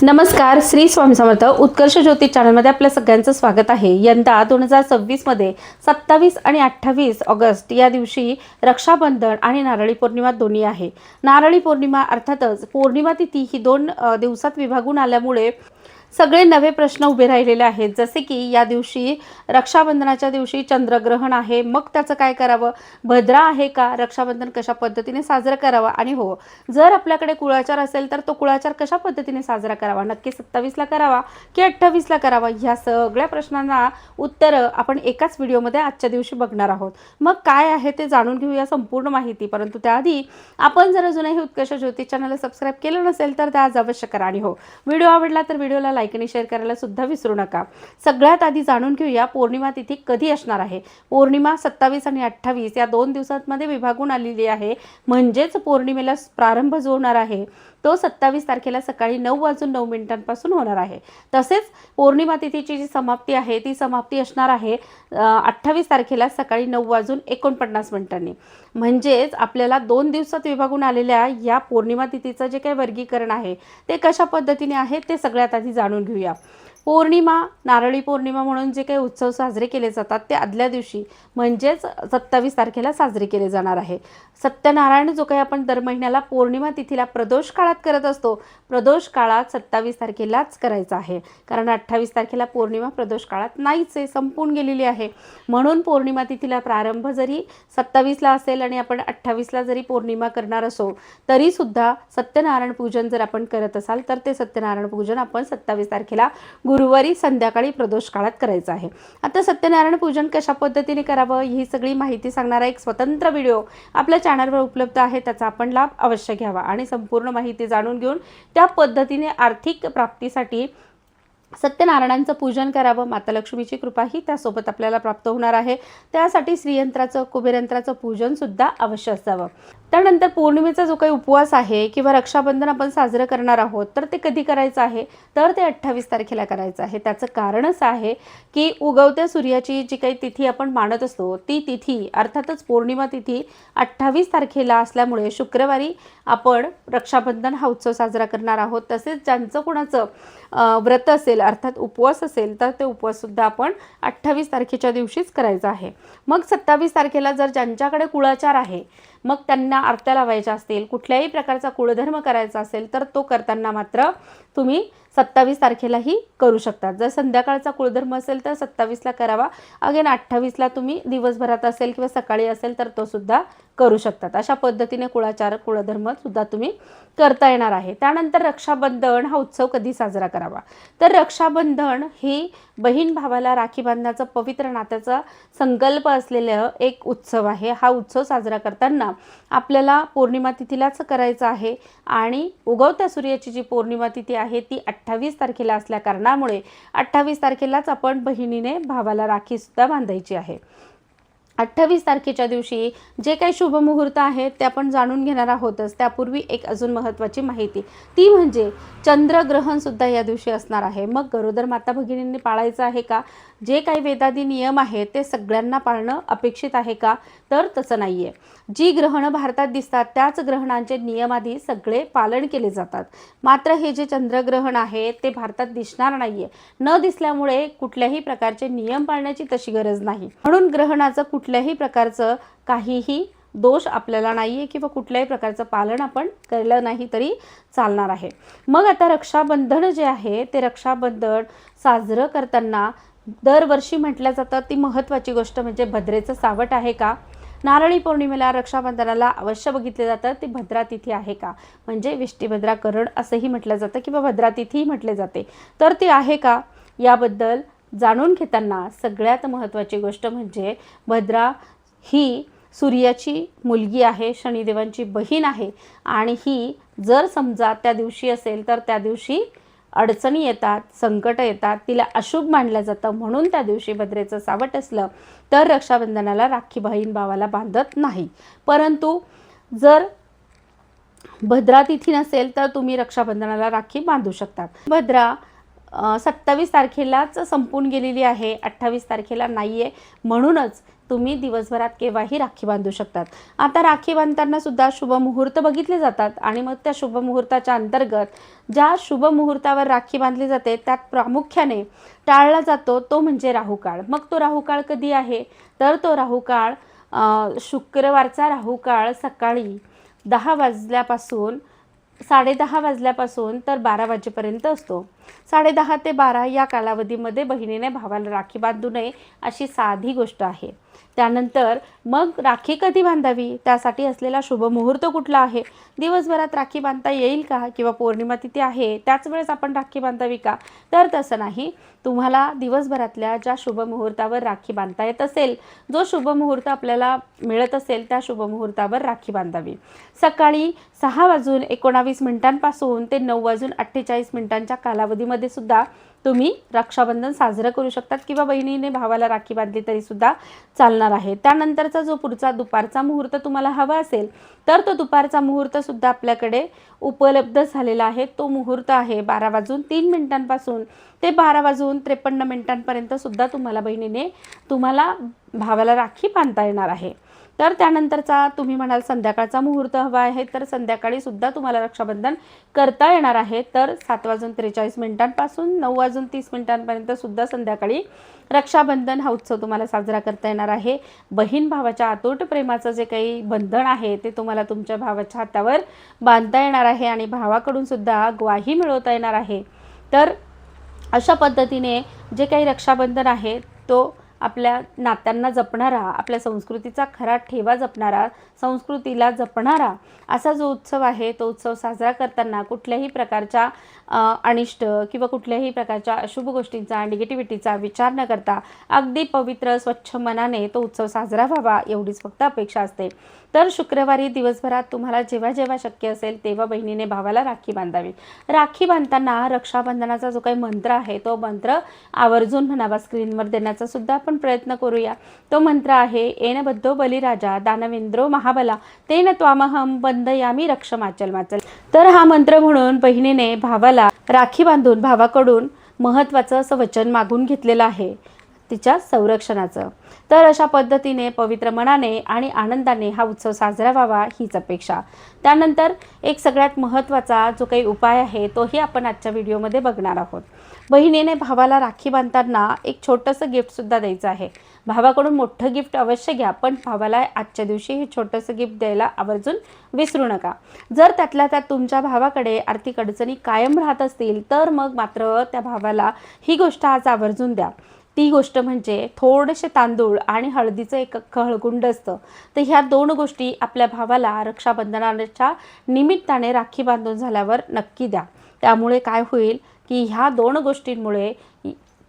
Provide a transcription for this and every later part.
नमस्कार, श्री स्वामी समर्थ. उत्कर्ष ज्योतिष चॅनलमध्ये आपल्या सगळ्यांचं स्वागत आहे. यंदा 2026 मध्ये 27 आणि 28 ऑगस्ट या दिवशी रक्षाबंधन आणि नारळी पौर्णिमा दोन्ही आहे. नारळी पौर्णिमा अर्थातच पौर्णिमा तिथी ही 2 दिवसात विभागून आल्यामुळे सगळे नवे प्रश्न उभे राहिलेले आहेत. जसे की या दिवशी रक्षाबंधनाच्या दिवशी चंद्रग्रहण आहे, मग त्याचं काय करावं? भद्रा आहे का? रक्षाबंधन कशा पद्धतीने साजरा करावा? आणि हो, जर आपल्याकडे कुळाचार असेल तर तो कुळाचार कशा पद्धतीने साजरा करावा? नक्की 27ला करावा की 28ला करावा? ह्या सगळ्या प्रश्नांना उत्तरं आपण एकाच व्हिडिओमध्ये आजच्या दिवशी बघणार आहोत. मग काय आहे ते जाणून घेऊया संपूर्ण माहिती. परंतु त्याआधी आपण जर अजूनही उत्कर्ष ज्योतिष चॅनलला सबस्क्राईब केलं नसेल तर त्या आज अवश्य करा. आणि हो, व्हिडिओ आवडला तर व्हिडिओला लाईक आणि शेअर करायला सुद्धा विसरू नका. सगळ्यात आधी जाणून घेऊया पौर्णिमा तिथी कधी असणार आहे. पौर्णिमा 27 आणि 28 या 2 दिवसांमध्ये विभागून आलेली आहे. म्हणजेच पौर्णिमेला प्रारंभ जो होणार आहे तो 27 तारखेला सकाळी 9:09 होणार आहे. तसेच पौर्णिमा तिथीची जी समाप्ती आहे ती समाप्ती असणार आहे 28 तारखेला सकाळी 9:49. म्हणजेच आपल्याला 2 दिवसात विभागून आलेल्या या पौर्णिमा तिथीचं जे काही वर्गीकरण आहे ते कशा पद्धतीने आहे ते सगळ्यात आधी जाणून घेऊया. पौर्णिमा, नारळी पौर्णिमा म्हणून जे काही उत्सव साजरे केले जातात ते आदल्या दिवशी म्हणजेच 27 तारखेला साजरे केले जाणार आहे. सत्यनारायण जो काही आपण दर महिन्याला पौर्णिमा तिथीला प्रदोष काळात करत असतो, प्रदोष काळात 27 तारखेलाच करायचा आहे. कारण 28 तारखेला पौर्णिमा प्रदोष काळात नाहीच आहे, संपून गेलेली आहे. म्हणून पौर्णिमा तिथीला प्रारंभ जरी 27ला असेल आणि आपण 28ला जरी पौर्णिमा करणार असो तरीसुद्धा सत्यनारायण पूजन जर आपण करत असाल तर ते सत्यनारायण पूजन आपण 27 तारखेला गुरुवारी संध्याकाळी प्रदोष काळात करायचं आहे. आता सत्यनारायण पूजन कशा पद्धतीने करावं ही सगळी माहिती सांगणारा एक स्वतंत्र व्हिडिओ आपल्या चॅनलवर उपलब्ध आहे. त्याचा आपण लाभ अवश्य घ्यावा आणि संपूर्ण माहिती जाणून घेऊन त्या पद्धतीने आर्थिक प्राप्तीसाठी सत्यनारायणांचं पूजन करावं. माता लक्ष्मीची कृपाही त्यासोबत आपल्याला प्राप्त होणार आहे. त्यासाठी श्रीयंत्राचं, कुबेरयंत्राचं पूजन सुद्धा अवश्य असावं. त्यानंतर पौर्णिमेचा जो काही उपवास आहे किंवा रक्षाबंधन आपण साजरं करणार आहोत तर ते कधी करायचं आहे तर ते 28 तारखेला करायचं आहे. त्याचं कारण असं आहे की उगवत्या सूर्याची जी काही तिथी आपण मानत असतो ती तिथी अर्थातच पौर्णिमा तिथी 28 तारखेला असल्यामुळे शुक्रवारी आपण रक्षाबंधन हा उत्सव साजरा करणार आहोत. तसेच ज्यांचं कोणाचं व्रत असेल अर्थात उपवास असेल तर ते उपवाससुद्धा आपण 28 तारखेच्या दिवशीच करायचा आहे. मग 27 तारखेला जर ज्यांच्याकडे कुळाचार आहे मग त्यांना आरत्या लावायच्या असतील, कुठल्याही प्रकारचा कुळधर्म करायचा असेल तर तो करताना मात्र तुम्ही 27 तारखेलाही करू शकतात. जर संध्याकाळचा कुळधर्म असेल तर 27ला करावा. अगेन 28ला तुम्ही दिवसभरात असेल किंवा सकाळी असेल तर तो सुद्धा करू शकतात. अशा पद्धतीने कुळाचार, कुळधर्म सुद्धा तुम्ही करता येणार आहे. त्यानंतर रक्षाबंधन हा उत्सव कधी साजरा करावा तर रक्षाबंधन ही बहीण भावाला राखी बांधण्याचा पवित्र नात्याचा संकल्प असलेलं एक उत्सव आहे. हा उत्सव साजरा करताना आपल्याला पौर्णिमा तिथीलाच करायचा आहे आणि उगवत्या सूर्याची जी पौर्णिमा तिथी आहे ती 28 तारखेला असल्या कारणामुळे 28 तारखेलाच आपण बहिणीने भावाला राखी सुद्धा बांधायची आहे. 28 तारखेच्या दिवशी जे काही शुभ मुहूर्त आहेत ते आपण जाणून घेणार आहोतच. त्यापूर्वी एक अजून महत्त्वाची माहिती ती म्हणजे चंद्रग्रहण सुद्धा या दिवशी असणार आहे. मग गरोदर माता भगिनींनी पाळायचं आहे का? जे काही वेदादी नियम आहेत ते सगळ्यांना पाळणं अपेक्षित आहे का तर तसं नाही आहे. जी ग्रहणं भारतात दिसतात त्याच ग्रहणांचे नियमादी सगळे पालन केले जातात. मात्र हे जे चंद्रग्रहण आहे ते भारतात दिसणार नाही आहे. न दिसल्यामुळे कुठल्याही प्रकारचे नियम पाळण्याची तशी गरज नाही. म्हणून ग्रहणाचं कुठल्याही प्रकारचं काहीही दोष आपल्याला नाही आहे किंवा कुठल्याही प्रकारचं पालन आपण केलं नाही तरी चालणार आहे. मग आता रक्षाबंधन जे आहे ते रक्षाबंधन साजरं करताना दरवर्षी म्हटलं जातं ती महत्त्वाची गोष्ट म्हणजे भद्रेचं सावट आहे का? नारळी पौर्णिमेला रक्षाबंधनाला अवश्य बघितले जातं ती भद्रा तिथी आहे का? म्हणजे विष्टिभद्रा करण असंही म्हटलं जातं किंवा भद्रा तिथीही म्हटले जाते. तर ती आहे का याबद्दल जाणून घेताना सगळ्यात महत्त्वाची गोष्ट म्हणजे भद्रा ही सूर्याची मुलगी आहे, शनिदेवांची बहीण आहे आणि ही जर समजा त्या दिवशी असेल तर त्या दिवशी अडचणी येतात, संकट येतात, तिला अशुभ मानलं जातं. म्हणून त्या दिवशी भद्रेचं सावट असलं तर रक्षाबंधनाला राखी बहीण भावाला बांधत नाही. परंतु जर भद्रा तिथी नसेल तर तुम्ही रक्षाबंधनाला राखी बांधू शकतात. भद्रा 27 तारखेलाच संपून गेलेली आहे, 28 तारखेला नाही आहे. म्हणूनच तुम्ही दिवसभरात केव्हाही राखी बांधू शकतात. आता राखी बांधताना सुद्धा शुभ मुहूर्त बघितले जातात आणि मग त्या शुभ मुहूर्ताच्या अंतर्गत ज्या शुभ मुहूर्तावर राखी बांधली जाते त्यात प्रामुख्याने टाळला जातो तो म्हणजे राहुकाळ. मग तो राहुकाळ कधी आहे, तर तो राहुकाळ शुक्रवारचा राहुकाळ सकाळी 10 वाजल्यापासून 10:30 वाजल्यापासून तर 12 वाजेपर्यंत असतो. 10:30 ते 12 या कालावधीमध्ये बहिणीने भावाला राखी बांधू नये अशी साधी गोष्ट आहे. त्यानंतर मग राखी कधी बांधावी, त्यासाठी असलेला शुभ मुहूर्त कुठला आहे, दिवसभरात राखी बांधता येईल का किंवा पौर्णिमा तिथी आहे त्याच वेळेस आपण राखी बांधावी का, तर तसं नाही. तुम्हाला दिवसभरातल्या ज्या शुभ मुहूर्तावर राखी बांधता येत असेल, जो शुभ मुहूर्त आपल्याला मिळत असेल त्या शुभ मुहूर्तावर राखी बांधावी. सकाळी 6:19 ते 9:48 कालावधीमध्ये सुद्धा तुम्ही रक्षाबंधन साजरं करू शकतात किंवा बहिणीने भावाला राखी बांधली तरी सुद्धा चालणार आहे. त्यानंतरचा जो पुढचा दुपारचा मुहूर्त तुम्हाला हवा असेल तर तो दुपारचा मुहूर्त सुद्धा आपल्याकडे उपलब्ध झालेला आहे. तो मुहूर्त आहे 12:03 ते 12:53 सुद्धा तुम्हाला बहिणीने भावाला राखी बांधता येणार आहे. तर त्यानंतरचा तुम्ही म्हणाल संध्याकाळचा मुहूर्त हवा आहे, तर संध्याकाळी सुद्धा तुम्हाला रक्षाबंधन करता येणार आहे. तर 7:43 9:30 सुद्धा संध्याकाळी रक्षाबंधन हा उत्सव तुम्हाला साजरा करता येणार आहे. बहीण भावाच्या अतूट प्रेमाचं जे काही बंधन आहे ते तुम्हाला तुमच्या भावाच्या हातावर बांधता येणार आहे आणि भावाकडून सुद्धा ग्वाही मिळवता येणार आहे. तर अशा पद्धतीने जे काही रक्षाबंधन आहे तो आपल्या नात्यांना जपणारा, आपल्या संस्कृतीचा खरा ठेवा जपणारा, संस्कृतीला जपणारा असा जो उत्सव आहे तो उत्सव साजरा करताना कुठल्याही प्रकारच्या अनिष्ट किंवा कुठल्याही प्रकारच्या अशुभ गोष्टींचा, निगेटिव्हिटीचा विचार न करता अगदी पवित्र स्वच्छ मनाने तो उत्सव साजरा व्हावा एवढीच फक्त अपेक्षा असते. तर शुक्रवारी दिवसभरात तुम्हाला जेव्हा जेव्हा शक्य असेल तेव्हा बहिणीने भावाला राखी बांधावी. राखी बांधताना रक्षाबंधनाचा जो काही मंत्र आहे तो मंत्र आवर्जून म्हणावा. स्क्रीनवर देण्याचा सुद्धा आपण प्रयत्न करूया. तो मंत्र आहे येन बद्धो बलिराजा दानवेंद्रो महाबला तेन त्वामहम बंधयामी रक्षमाचल माचल. तर हा मंत्र म्हणून बहिणीने भावाला राखी बांधून भावाकडून महत्त्वाचं असं वचन मागून घेतलेलं आहे तिच्या संरक्षणाचं. तर अशा पद्धतीने पवित्र मनाने आणि आनंदाने हा उत्सव साजरा व्हावा हीच अपेक्षा. त्यानंतर एक सगळ्यात महत्त्वाचा जो काही उपाय आहे तोही आपण आजच्या व्हिडिओमध्ये बघणार आहोत. बहिणीने भावाला राखी बांधताना एक छोटंसं गिफ्टसुद्धा द्यायचं आहे. भावाकडून मोठं गिफ्ट अवश्य घ्या, पण भावाला आजच्या दिवशी हे छोटंसं गिफ्ट द्यायला आवर्जून विसरू नका. जर त्यातल्या त्यात तुमच्या भावाकडे आर्थिक अडचणी कायम राहत असतील तर मग मात्र त्या भावाला ही गोष्ट आज आवर्जून द्या. ती गोष्ट म्हणजे थोडेसे तांदूळ आणि हळदीचं एक हळकुंड असतं. तर ह्या 2 गोष्टी आपल्या भावाला रक्षाबंधनाच्या निमित्ताने राखी बांधून झाल्यावर नक्की द्या. त्यामुळे काय होईल की ह्या 2 गोष्टींमुळे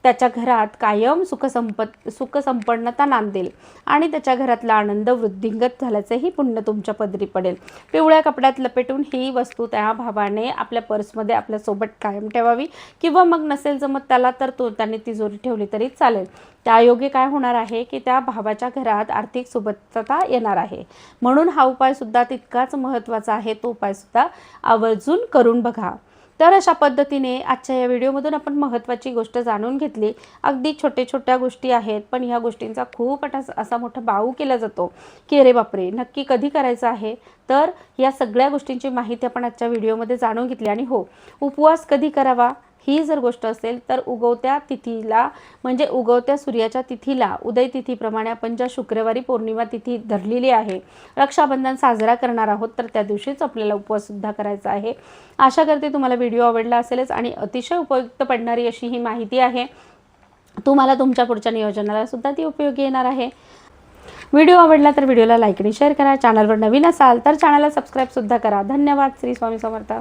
त्याच्या घरात कायम सुखसंपन्नता नांदेल आणि त्याच्या घरातला आनंद वृद्धिंगत झाल्याचंही पुण्य तुमच्या पदरी पडेल. पिवळ्या कपड्यात लपेटून ही वस्तू त्या भावाने आपल्या पर्समध्ये आपल्यासोबत कायम ठेवावी किंवा मग नसेल जमत त्याला तर त्याने तिजोरी ठेवली तरी चालेल. त्यायोगे काय होणार आहे की त्या भावाच्या घरात आर्थिक सुबत्ता येणार आहे. म्हणून हा उपायसुद्धा तितकाच महत्त्वाचा आहे. तो उपायसुद्धा आवर्जून करून बघा. तर अशा पद्धतीने आजच्या या व्हिडिओमधून आपण महत्त्वाची गोष्ट जाणून घेतली. अगदी छोट्या गोष्टी आहेत पण ह्या गोष्टींचा खूप असा मोठा बाऊ केला जातो की अरे बापरे नक्की कधी करायचं आहे. तर या सगळ्या गोष्टींची माहिती आपण आजच्या व्हिडिओमध्ये जाणून घेतली. आणि हो, उपवास कधी करावा ही जर गोष्ट असेल तर उगवत्या तिथीला म्हणजे उगवत्या सूर्याच्या तिथीला उदय तिथीप्रमाणे आपण ज्या शुक्रवारी पौर्णिमा तिथी धरलेली आहे रक्षाबंधन साजरा करणार आहोत तर त्या दिवशीच आपल्याला उपवाससुद्धा करायचा आहे. आशा करते तुम्हाला व्हिडिओ आवडला असेलच आणि अतिशय उपयुक्त पडणारी अशी ही माहिती आहे. तुम्हाला तुमच्या पुढच्या नियोजनाला सुद्धा ती उपयोगी येणार आहे. व्हिडिओ आवडला तर व्हिडिओला लाईक आणि शेअर करा. चॅनलवर नवीन असाल तर चॅनलला सबस्क्राईबसुद्धा करा. धन्यवाद. श्री स्वामी समर्थ.